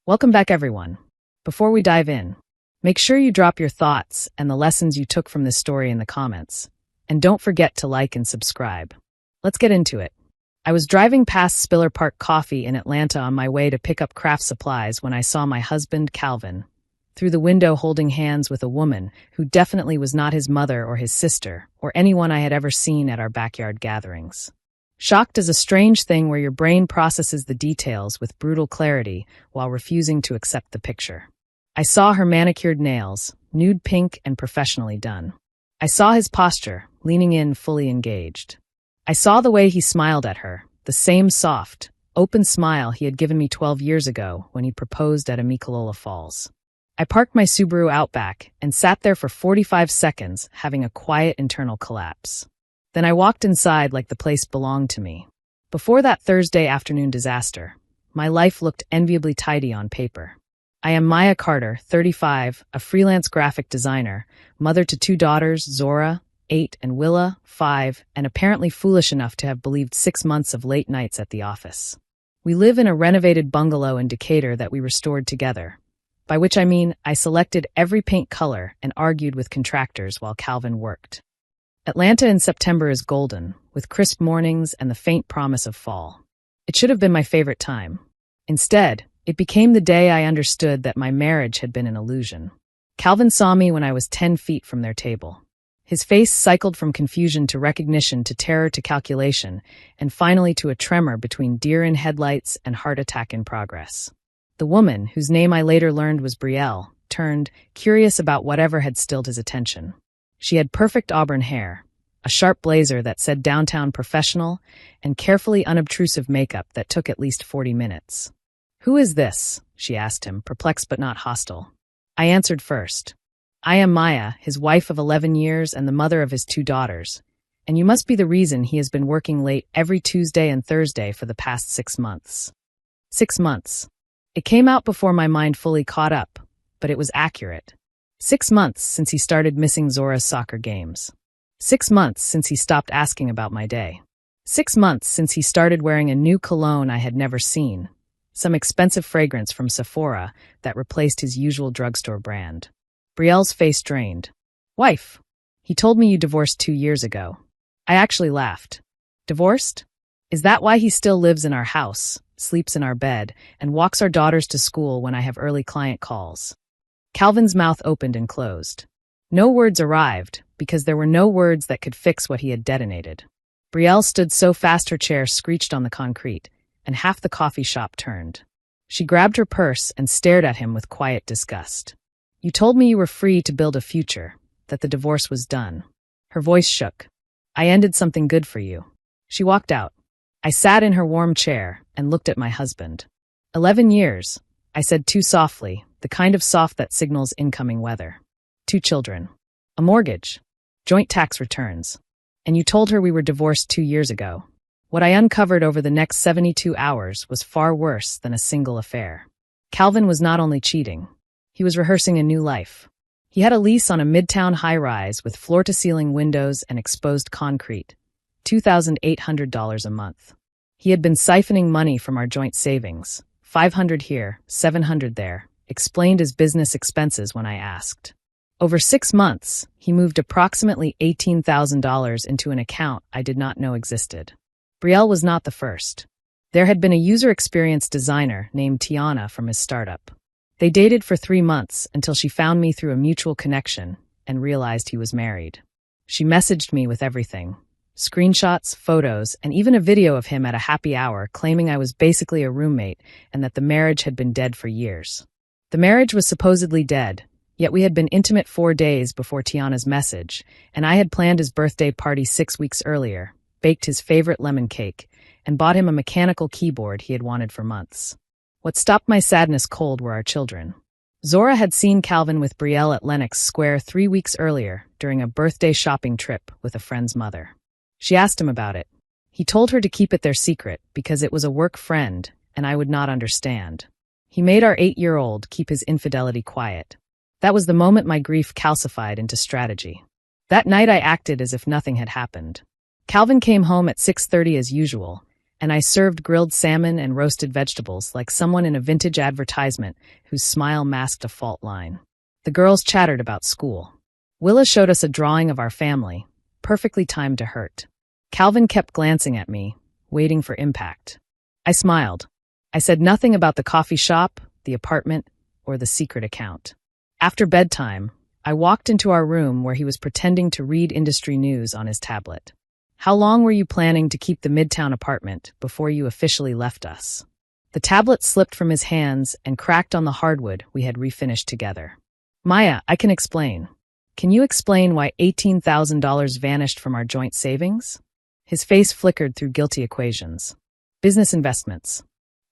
Welcome back, everyone. Before we dive in, make sure you drop your thoughts and the lessons you took from this story in the comments. And don't forget to like and subscribe. Let's get into it. I was driving past Spiller Park Coffee in Atlanta on my way to pick up craft supplies when I saw my husband, Calvin, through the window holding hands with a woman who definitely was not his mother or his sister or anyone I had ever seen at our backyard gatherings. Shocked is a strange thing where your brain processes the details with brutal clarity while refusing to accept the picture. I saw her manicured nails, nude pink and professionally done. I saw his posture, leaning in, fully engaged. I saw the way he smiled at her, the same soft, open smile he had given me 12 years ago when he proposed at Amicalola Falls. I parked my Subaru Outback and sat there for 45 seconds, having a quiet internal collapse. Then I walked inside like the place belonged to me. Before that Thursday afternoon disaster, my life looked enviably tidy on paper. I am Maya Carter, 35, a freelance graphic designer, mother to 2 daughters, Zora, 8, and Willa, 5, and apparently foolish enough to have believed 6 months of late nights at the office. We live in a renovated bungalow in Decatur that we restored together, by which I mean I selected every paint color and argued with contractors while Calvin worked. Atlanta in September is golden, with crisp mornings and the faint promise of fall. It should have been my favorite time. Instead, it became the day I understood that my marriage had been an illusion. Calvin saw me when I was 10 feet from their table. His face cycled from confusion to recognition to terror to calculation, and finally to a tremor between deer in headlights and heart attack in progress. The woman, whose name I later learned was Brielle, turned, curious about whatever had stilled his attention. She had perfect auburn hair, a sharp blazer that said downtown professional, and carefully unobtrusive makeup that took at least 40 minutes. "Who is this?" she asked him, perplexed but not hostile. I answered first. "I am Maya, his wife of 11 years and the mother of his 2 daughters, and you must be the reason he has been working late every Tuesday and Thursday for the past 6 months. 6 months. It came out before my mind fully caught up, but it was accurate. 6 months since he started missing Zora's soccer games. 6 months since he stopped asking about my day. 6 months since he started wearing a new cologne I had never seen, some expensive fragrance from Sephora that replaced his usual drugstore brand." Brielle's face drained. "Wife, he told me you divorced 2 years ago." I actually laughed. "Divorced? Is that why he still lives in our house, sleeps in our bed, and walks our daughters to school when I have early client calls?" Calvin's mouth opened and closed. No words arrived, because there were no words that could fix what he had detonated. Brielle stood so fast her chair screeched on the concrete, and half the coffee shop turned. She grabbed her purse and stared at him with quiet disgust. "You told me you were free to build a future, that the divorce was done." Her voice shook. "I ended something good for you." She walked out. I sat in her warm chair and looked at my husband. 11 years, I said too softly, the kind of soft that signals incoming weather. 2 children. A mortgage. Joint tax returns. And you told her we were divorced 2 years ago. What I uncovered over the next 72 hours was far worse than a single affair. Calvin was not only cheating. He was rehearsing a new life. He had a lease on a midtown high-rise with floor-to-ceiling windows and exposed concrete, $2,800 a month. He had been siphoning money from our joint savings, $500 here, $700 there, explained as business expenses when I asked. Over 6 months, he moved approximately $18,000 into an account I did not know existed. Brielle was not the first. There had been a user experience designer named Tiana from his startup. They dated for 3 months until she found me through a mutual connection and realized he was married. She messaged me with everything. Screenshots, photos, and even a video of him at a happy hour claiming I was basically a roommate and that the marriage had been dead for years. The marriage was supposedly dead, yet we had been intimate 4 days before Tiana's message, and I had planned his birthday party 6 weeks earlier, baked his favorite lemon cake, and bought him a mechanical keyboard he had wanted for months. What stopped my sadness cold were our children. Zora had seen Calvin with Brielle at Lenox Square 3 weeks earlier during a birthday shopping trip with a friend's mother. She asked him about it. He told her to keep it their secret because it was a work friend and I would not understand. He made our 8-year-old keep his infidelity quiet. That was the moment my grief calcified into strategy. That night I acted as if nothing had happened. Calvin came home at 6:30 as usual, and I served grilled salmon and roasted vegetables like someone in a vintage advertisement whose smile masked a fault line. The girls chattered about school. Willa showed us a drawing of our family, perfectly timed to hurt. Calvin kept glancing at me, waiting for impact. I smiled. I said nothing about the coffee shop, the apartment, or the secret account. After bedtime, I walked into our room where he was pretending to read industry news on his tablet. How long were you planning to keep the Midtown apartment before you officially left us? The tablet slipped from his hands and cracked on the hardwood we had refinished together. Maya, I can explain. Can you explain why $18,000 vanished from our joint savings? His face flickered through guilty equations. Business investments.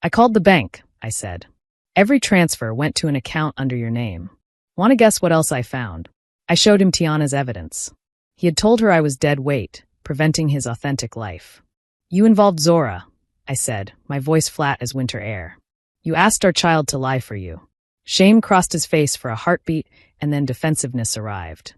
I called the bank, I said. Every transfer went to an account under your name. Want to guess what else I found? I showed him Tiana's evidence. He had told her I was dead weight, preventing his authentic life. You involved Zora, I said, my voice flat as winter air. You asked our child to lie for you. Shame crossed his face for a heartbeat, and then defensiveness arrived.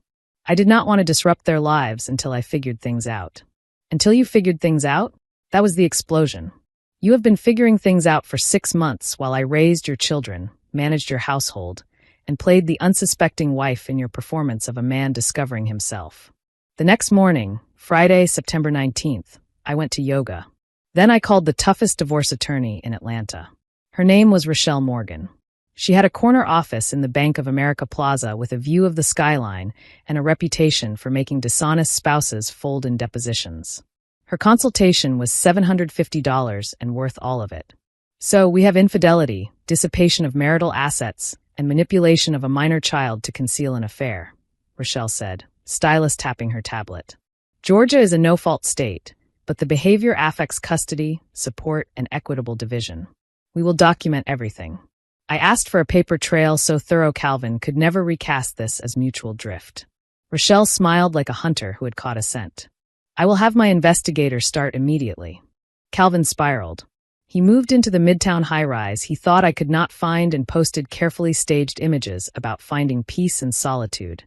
I did not want to disrupt their lives until I figured things out. Until you figured things out? That was the explosion. You have been figuring things out for 6 months while I raised your children, managed your household, and played the unsuspecting wife in your performance of a man discovering himself. The next morning, Friday, September 19th, I went to yoga. Then I called the toughest divorce attorney in Atlanta. Her name was Rochelle Morgan. She had a corner office in the Bank of America Plaza with a view of the skyline and a reputation for making dishonest spouses fold in depositions. Her consultation was $750 and worth all of it. So we have infidelity, dissipation of marital assets, and manipulation of a minor child to conceal an affair, Rochelle said, stylus tapping her tablet. Georgia is a no-fault state, but the behavior affects custody, support, and equitable division. We will document everything. I asked for a paper trail so thorough Calvin could never recast this as mutual drift. Rochelle smiled like a hunter who had caught a scent. I will have my investigators start immediately. Calvin spiraled. He moved into the Midtown high-rise he thought I could not find and posted carefully staged images about finding peace and solitude,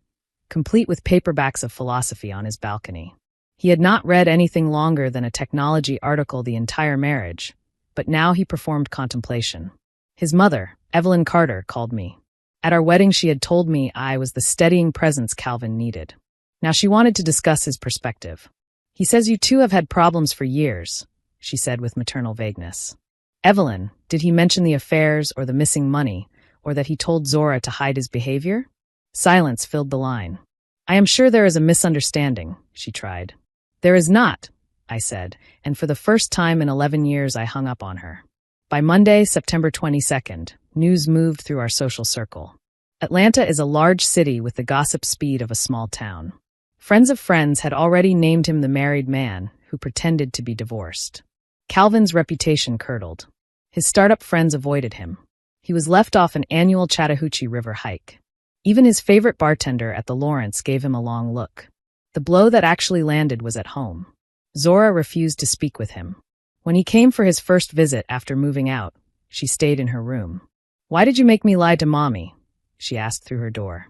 complete with paperbacks of philosophy on his balcony. He had not read anything longer than a technology article the entire marriage, but now he performed contemplation. His mother, Evelyn Carter, called me. At our wedding she had told me I was the steadying presence Calvin needed. Now she wanted to discuss his perspective. He says you two have had problems for years, she said with maternal vagueness. Evelyn, did he mention the affairs or the missing money, or that he told Zora to hide his behavior? Silence filled the line. I am sure there is a misunderstanding, she tried. There is not, I said, and for the first time in 11 years I hung up on her. By Monday, September 22nd, news moved through our social circle. Atlanta is a large city with the gossip speed of a small town. Friends of friends had already named him the married man who pretended to be divorced. Calvin's reputation curdled. His startup friends avoided him. He was left off an annual Chattahoochee River hike. Even his favorite bartender at the Lawrence gave him a long look. The blow that actually landed was at home. Zora refused to speak with him. When he came for his first visit after moving out, she stayed in her room. Why did you make me lie to Mommy? She asked through her door.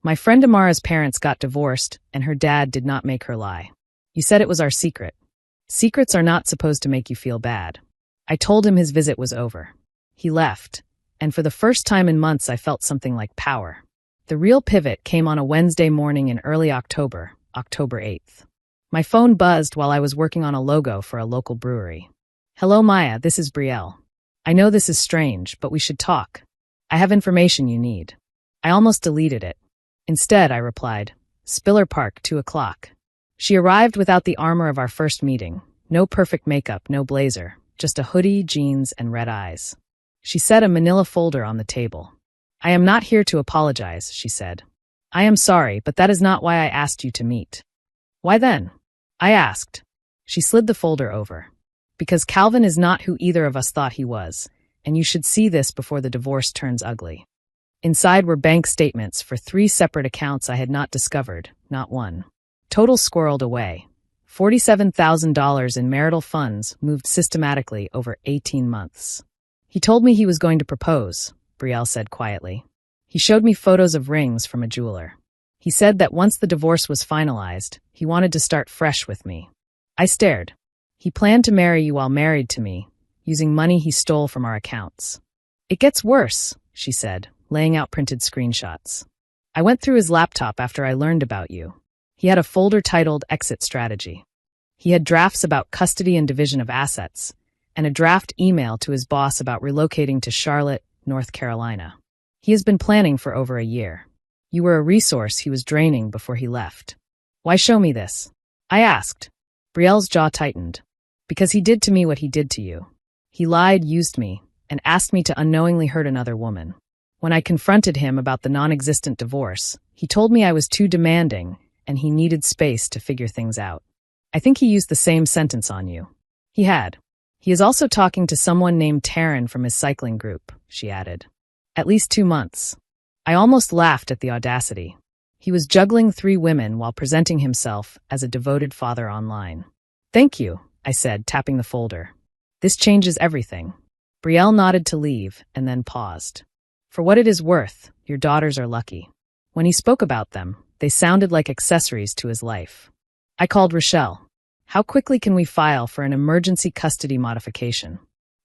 My friend Amara's parents got divorced, and her dad did not make her lie. You said it was our secret. Secrets are not supposed to make you feel bad. I told him his visit was over. He left, and for the first time in months I felt something like power. The real pivot came on a Wednesday morning in early October, October 8th. My phone buzzed while I was working on a logo for a local brewery. Hello Maya, this is Brielle. I know this is strange, but we should talk. I have information you need. I almost deleted it. Instead, I replied, Spiller Park, 2 o'clock. She arrived without the armor of our first meeting. No perfect makeup, no blazer, just a hoodie, jeans, and red eyes. She set a manila folder on the table. I am not here to apologize, she said. I am sorry, but that is not why I asked you to meet. Why then? I asked. She slid the folder over. Because Calvin is not who either of us thought he was, and you should see this before the divorce turns ugly. Inside were bank statements for 3 separate accounts I had not discovered, not one. Total squirreled away. $47,000 in marital funds moved systematically over 18 months. He told me he was going to propose, Brielle said quietly. He showed me photos of rings from a jeweler. He said that once the divorce was finalized, he wanted to start fresh with me. I stared. He planned to marry you while married to me, using money he stole from our accounts. It gets worse, she said, laying out printed screenshots. I went through his laptop after I learned about you. He had a folder titled Exit Strategy. He had drafts about custody and division of assets, and a draft email to his boss about relocating to Charlotte, North Carolina. He has been planning for over a year. You were a resource he was draining before he left. Why show me this? I asked. Brielle's jaw tightened. Because he did to me what he did to you. He lied, used me, and asked me to unknowingly hurt another woman. When I confronted him about the non-existent divorce, he told me I was too demanding and he needed space to figure things out. I think he used the same sentence on you. He had. He is also talking to someone named Taryn from his cycling group, she added. At least 2 months. I almost laughed at the audacity. He was juggling 3 women while presenting himself as a devoted father online. Thank you, I said, tapping the folder. This changes everything. Brielle nodded to leave and then paused. For what it is worth, your daughters are lucky. When he spoke about them, they sounded like accessories to his life. I called Rochelle. How quickly can we file for an emergency custody modification?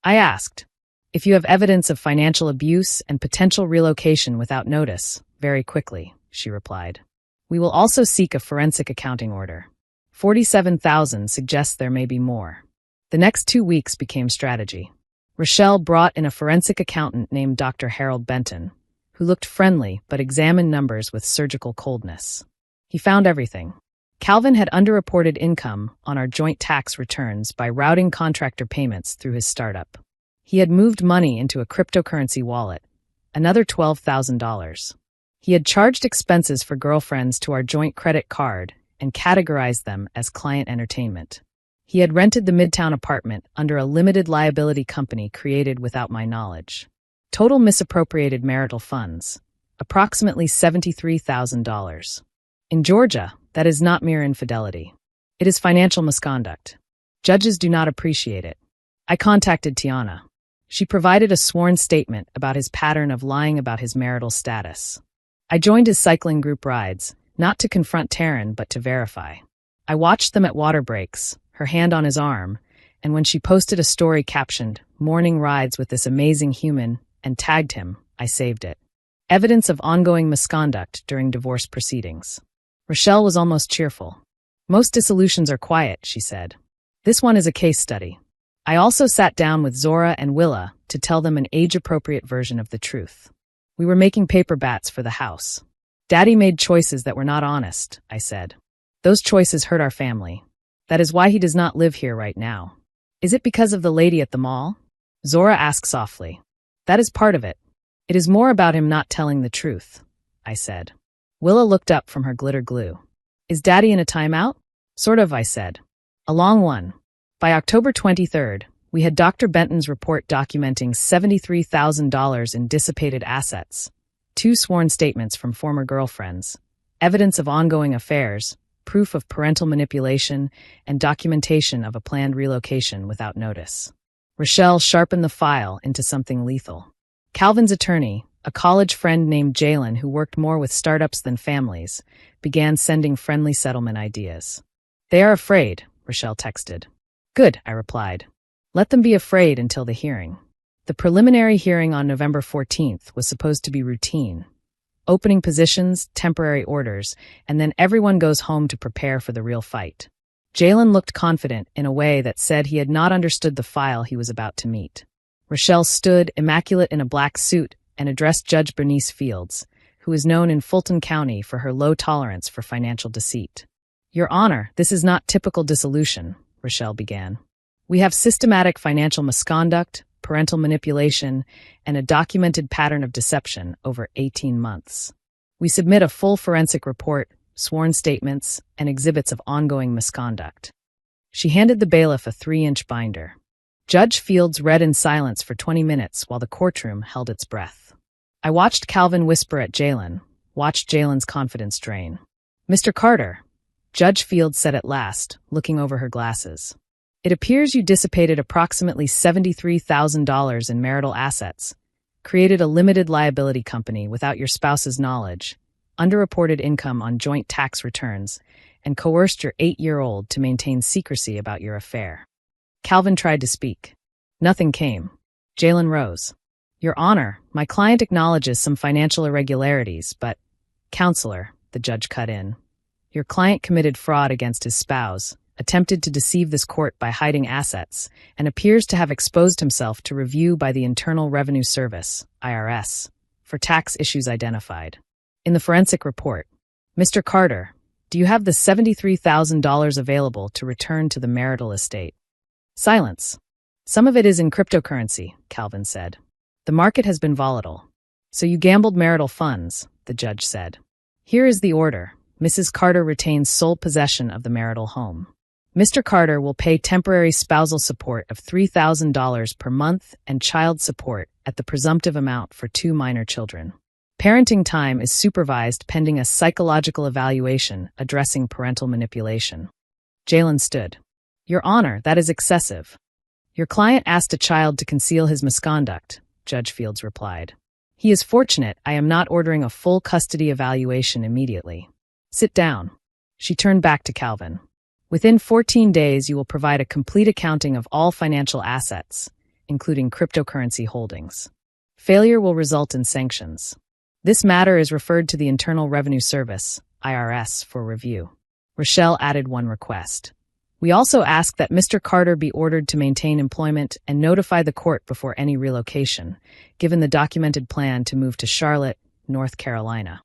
I asked. If you have evidence of financial abuse and potential relocation without notice, very quickly, she replied. We will also seek a forensic accounting order. 47,000 suggests there may be more. The next 2 weeks became strategy. Rochelle brought in a forensic accountant named Dr. Harold Benton, who looked friendly but examined numbers with surgical coldness. He found everything. Calvin had underreported income on our joint tax returns by routing contractor payments through his startup. He had moved money into a cryptocurrency wallet, another $12,000. He had charged expenses for girlfriends to our joint credit card and categorized them as client entertainment. He had rented the Midtown apartment under a limited liability company created without my knowledge. Total misappropriated marital funds, approximately $73,000. In Georgia, that is not mere infidelity. It is financial misconduct. Judges do not appreciate it. I contacted Tiana. She provided a sworn statement about his pattern of lying about his marital status. I joined his cycling group rides, not to confront Taryn but to verify. I watched them at water breaks, her hand on his arm, and when she posted a story captioned, "Morning rides with this amazing human," and tagged him, I saved it. Evidence of ongoing misconduct during divorce proceedings. Rochelle was almost cheerful. Most dissolutions are quiet, she said. This one is a case study. I also sat down with Zora and Willa to tell them an age-appropriate version of the truth. We were making paper bats for the house. Daddy made choices that were not honest, I said. Those choices hurt our family. That is why he does not live here right now. Is it because of the lady at the mall? Zora asked softly. That is part of it. It is more about him not telling the truth, I said. Willa looked up from her glitter glue. Is Daddy in a timeout? Sort of, I said. A long one. By October 23rd, we had Dr. Benton's report documenting $73,000 in dissipated assets, 2 sworn statements from former girlfriends, evidence of ongoing affairs, proof of parental manipulation, and documentation of a planned relocation without notice. Rochelle sharpened the file into something lethal. Calvin's attorney, a college friend named Jalen who worked more with startups than families, began sending friendly settlement ideas. They are afraid, Rochelle texted. Good, I replied. Let them be afraid until the hearing. The preliminary hearing on November 14th was supposed to be routine. Opening positions, temporary orders, and then everyone goes home to prepare for the real fight. Jalen looked confident in a way that said he had not understood the file he was about to meet. Rochelle stood, immaculate in a black suit, and addressed Judge Bernice Fields, who is known in Fulton County for her low tolerance for financial deceit. Your Honor, this is not typical dissolution, Rochelle began. We have systematic financial misconduct, parental manipulation, and a documented pattern of deception over 18 months. We submit a full forensic report, sworn statements, and exhibits of ongoing misconduct. She handed the bailiff a 3-inch binder. Judge Fields read in silence for 20 minutes while the courtroom held its breath. I watched Calvin whisper at Jalen, watched Jalen's confidence drain. Mr. Carter, Judge Fields said at last, looking over her glasses. It appears you dissipated approximately $73,000 in marital assets, created a limited liability company without your spouse's knowledge, underreported income on joint tax returns, and coerced your 8-year-old to maintain secrecy about your affair. Calvin tried to speak. Nothing came. Jalen rose. Your Honor, my client acknowledges some financial irregularities, but— Counselor, the judge cut in. Your client committed fraud against his spouse, attempted to deceive this court by hiding assets, and appears to have exposed himself to review by the Internal Revenue Service, IRS, for tax issues identified. In the forensic report, Mr. Carter, do you have the $73,000 available to return to the marital estate? Silence. Some of it is in cryptocurrency, Calvin said. The market has been volatile. So you gambled marital funds, the judge said. Here is the order. Mrs. Carter retains sole possession of the marital home. Mr. Carter will pay temporary spousal support of $3,000 per month and child support at the presumptive amount for 2 minor children. Parenting time is supervised pending a psychological evaluation addressing parental manipulation. Jalen stood. Your Honor, that is excessive. Your client asked a child to conceal his misconduct, Judge Fields replied. He is fortunate I am not ordering a full custody evaluation immediately. Sit down. She turned back to Calvin. Within 14 days, you will provide a complete accounting of all financial assets, including cryptocurrency holdings. Failure will result in sanctions. This matter is referred to the Internal Revenue Service, IRS, for review. Rochelle added one request. We also ask that Mr. Carter be ordered to maintain employment and notify the court before any relocation, given the documented plan to move to Charlotte, North Carolina.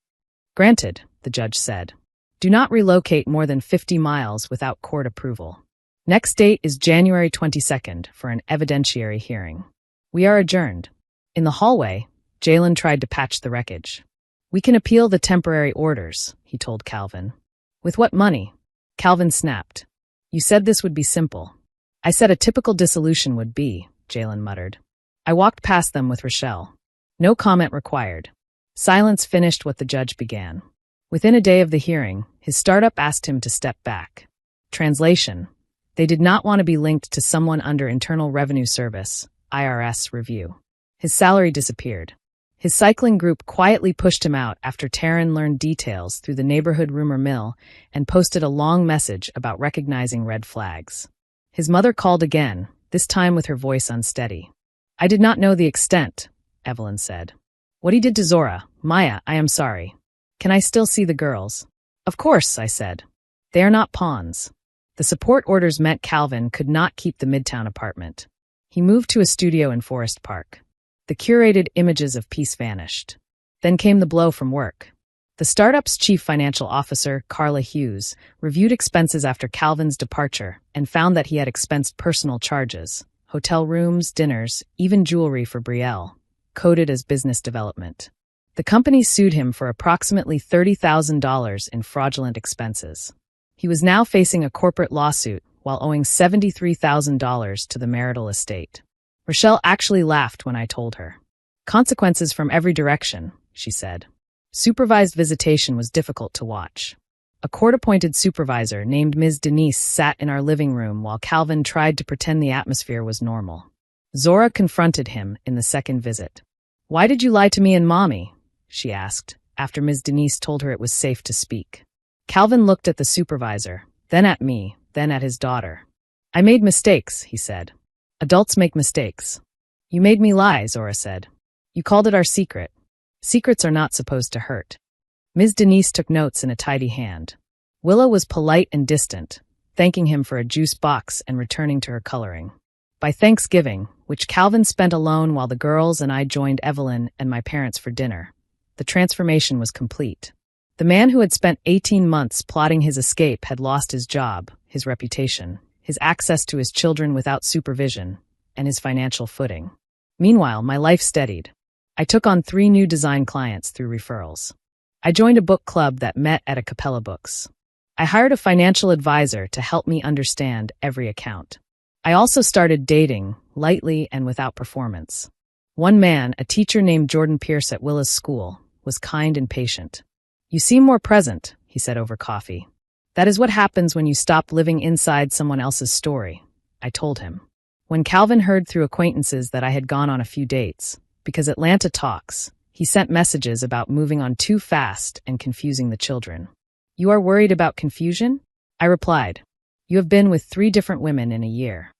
Granted, the judge said. Do not relocate more than 50 miles without court approval. Next date is January 22nd for an evidentiary hearing. We are adjourned. In the hallway, Jalen tried to patch the wreckage. We can appeal the temporary orders, he told Calvin. With what money? Calvin snapped. You said this would be simple. I said a typical dissolution would be, Jalen muttered. I walked past them with Rochelle. No comment required. Silence finished what the judge began. Within a day of the hearing, his startup asked him to step back. Translation. They did not want to be linked to someone under Internal Revenue Service, IRS review. His salary disappeared. His cycling group quietly pushed him out after Taryn learned details through the neighborhood rumor mill and posted a long message about recognizing red flags. His mother called again, this time with her voice unsteady. I did not know the extent, Evelyn said. What he did to Zora, Maya, I am sorry. Can I still see the girls? Of course, I said. They are not pawns. The support orders meant Calvin could not keep the Midtown apartment. He moved to a studio in Forest Park. The curated images of peace vanished. Then came the blow from work. The startup's chief financial officer, Carla Hughes, reviewed expenses after Calvin's departure and found that he had expensed personal charges, hotel rooms, dinners, even jewelry for Brielle, coded as business development. The company sued him for approximately $30,000 in fraudulent expenses. He was now facing a corporate lawsuit while owing $73,000 to the marital estate. Rochelle actually laughed when I told her. Consequences from every direction, she said. Supervised visitation was difficult to watch. A court-appointed supervisor named Ms. Denise sat in our living room while Calvin tried to pretend the atmosphere was normal. Zora confronted him in the second visit. Why did you lie to me and Mommy? She asked, after Ms. Denise told her it was safe to speak. Calvin looked at the supervisor, then at me, then at his daughter. I made mistakes, he said. Adults make mistakes. You made me lie, Zora said. You called it our secret. Secrets are not supposed to hurt. Ms. Denise took notes in a tidy hand. Willa was polite and distant, thanking him for a juice box and returning to her coloring. By Thanksgiving, which Calvin spent alone while the girls and I joined Evelyn and my parents for dinner, the transformation was complete. The man who had spent 18 months plotting his escape had lost his job, his reputation, his access to his children without supervision, and his financial footing. Meanwhile, my life steadied. I took on 3 new design clients through referrals. I joined a book club that met at a Capella Books. I hired a financial advisor to help me understand every account. I also started dating, lightly and without performance. One man, a teacher named Jordan Pierce at Willa's school, was kind and patient. You seem more present, he said over coffee. That is what happens when you stop living inside someone else's story, I told him. When Calvin heard through acquaintances that I had gone on a few dates, because Atlanta talks, he sent messages about moving on too fast and confusing the children. You are worried about confusion? I replied. You have been with 3 different women in a year.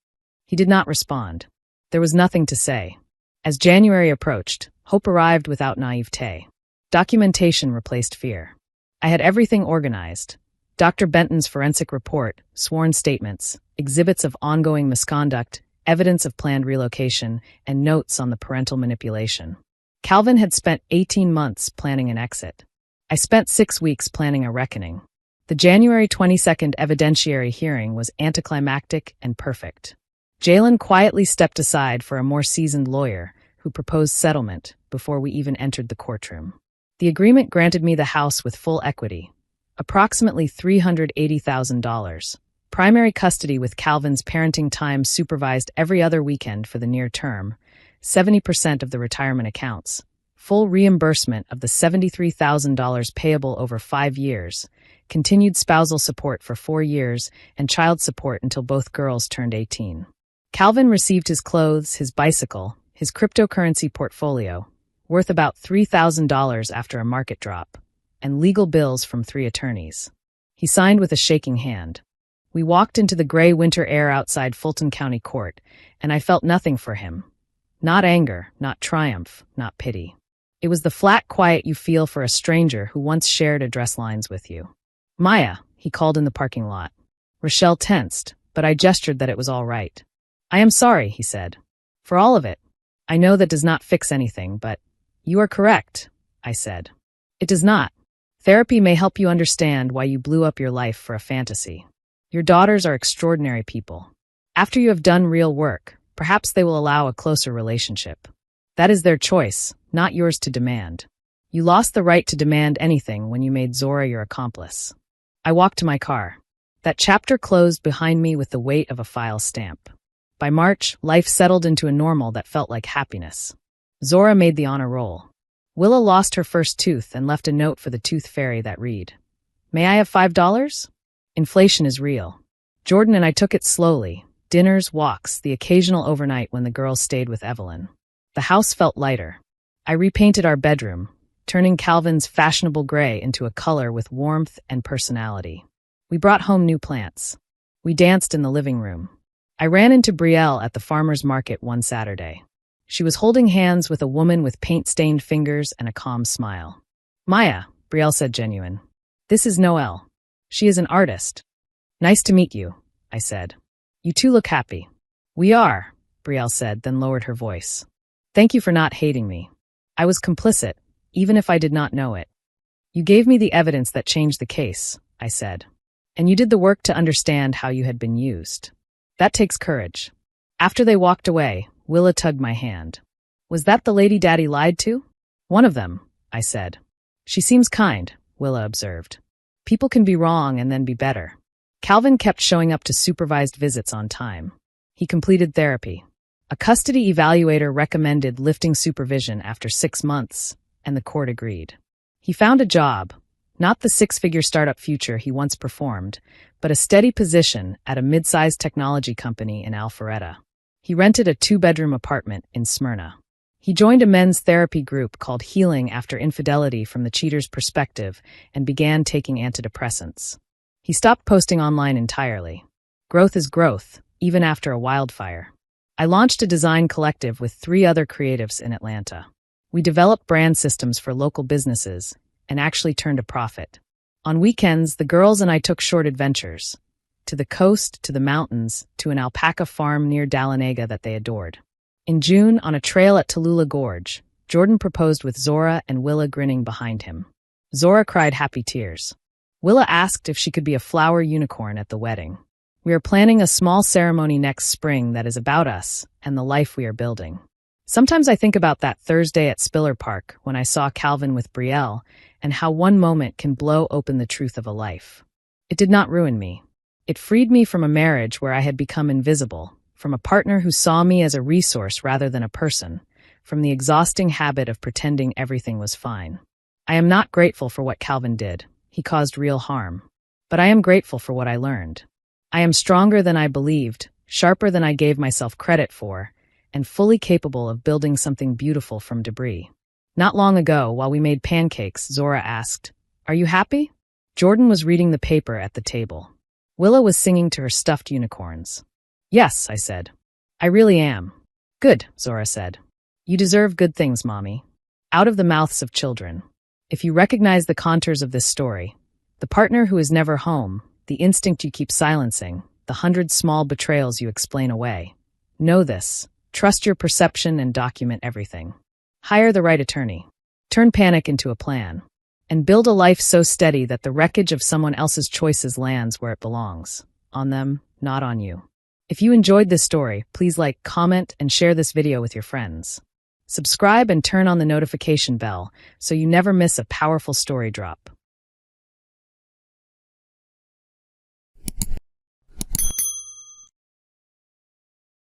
He did not respond. There was nothing to say. As January approached, hope arrived without naivete. Documentation replaced fear. I had everything organized. Dr. Benton's forensic report, sworn statements, exhibits of ongoing misconduct, evidence of planned relocation, and notes on the parental manipulation. Calvin had spent 18 months planning an exit. I spent 6 weeks planning a reckoning. The January 22nd evidentiary hearing was anticlimactic and perfect. Jalen quietly stepped aside for a more seasoned lawyer who proposed settlement before we even entered the courtroom. The agreement granted me the house with full equity, approximately $380,000, primary custody with Calvin's parenting time supervised every other weekend for the near term, 70% of the retirement accounts, full reimbursement of the $73,000 payable over 5 years, continued spousal support for 4 years, and child support until both girls turned 18. Calvin received his clothes, his bicycle, his cryptocurrency portfolio, worth about $3,000 after a market drop, and legal bills from 3 attorneys. He signed with a shaking hand. We walked into the gray winter air outside Fulton County Court, and I felt nothing for him. Not anger, not triumph, not pity. It was the flat quiet you feel for a stranger who once shared address lines with you. Maya, he called in the parking lot. Rochelle tensed, but I gestured that it was all right. I am sorry, he said. For all of it. I know that does not fix anything, but you are correct, I said. It does not. Therapy may help you understand why you blew up your life for a fantasy. Your daughters are extraordinary people. After you have done real work, perhaps they will allow a closer relationship. That is their choice, not yours to demand. You lost the right to demand anything when you made Zora your accomplice. I walked to my car. That chapter closed behind me with the weight of a file stamp. By March, life settled into a normal that felt like happiness. Zora made the honor roll. Willa lost her first tooth and left a note for the tooth fairy that read, "May I have $5? Inflation is real." Jordan and I took it slowly. Dinners, walks, the occasional overnight when the girls stayed with Evelyn. The house felt lighter. I repainted our bedroom, turning Calvin's fashionable gray into a color with warmth and personality. We brought home new plants. We danced in the living room. I ran into Brielle at the farmer's market one Saturday. She was holding hands with a woman with paint-stained fingers and a calm smile. "Maya," Brielle said, genuine. "This is Noelle. She is an artist." "Nice to meet you," I said. "You two look happy." "We are," Brielle said, then lowered her voice. "Thank you for not hating me. I was complicit, even if I did not know it. You gave me the evidence that changed the case," I said. "And you did the work to understand how you had been used. That takes courage." After they walked away, Willa tugged my hand. "Was that the lady Daddy lied to?" "One of them," I said. "She seems kind," Willa observed. "People can be wrong and then be better." Calvin kept showing up to supervised visits on time. He completed therapy. A custody evaluator recommended lifting supervision after 6 months, and the court agreed. He found a job, not the 6-figure startup future he once performed, but a steady position at a mid-sized technology company in Alpharetta. He rented a 2-bedroom apartment in Smyrna. He joined a men's therapy group called Healing After Infidelity from the Cheater's Perspective and began taking antidepressants. He stopped posting online entirely. Growth is growth, even after a wildfire. I launched a design collective with 3 other creatives in Atlanta. We developed brand systems for local businesses and actually turned a profit. On weekends, the girls and I took short adventures. To the coast, to the mountains, to an alpaca farm near Dahlonega that they adored. In June, on a trail at Tallulah Gorge, Jordan proposed with Zora and Willa grinning behind him. Zora cried happy tears. Willa asked if she could be a flower unicorn at the wedding. We are planning a small ceremony next spring that is about us and the life we are building. Sometimes I think about that Thursday at Spiller Park when I saw Calvin with Brielle and how one moment can blow open the truth of a life. It did not ruin me. It freed me from a marriage where I had become invisible, from a partner who saw me as a resource rather than a person, from the exhausting habit of pretending everything was fine. I am not grateful for what Calvin did. He caused real harm. But I am grateful for what I learned. I am stronger than I believed, sharper than I gave myself credit for, and fully capable of building something beautiful from debris. Not long ago, while we made pancakes, Zora asked, "Are you happy?" Jordan was reading the paper at the table. Willa was singing to her stuffed unicorns. "Yes," I said. I really am. Good, Zora said. You deserve good things, Mommy. Out of the mouths of children. If you recognize the contours of this story, the partner who is never home, the instinct you keep silencing, the 100 small betrayals you explain away. Know this. Trust your perception and document everything. Hire the right attorney. Turn panic into a plan. And build a life so steady that the wreckage of someone else's choices lands where it belongs. On them, not on you. If you enjoyed this story, please like, comment, and share this video with your friends. Subscribe and turn on the notification bell so you never miss a powerful story drop.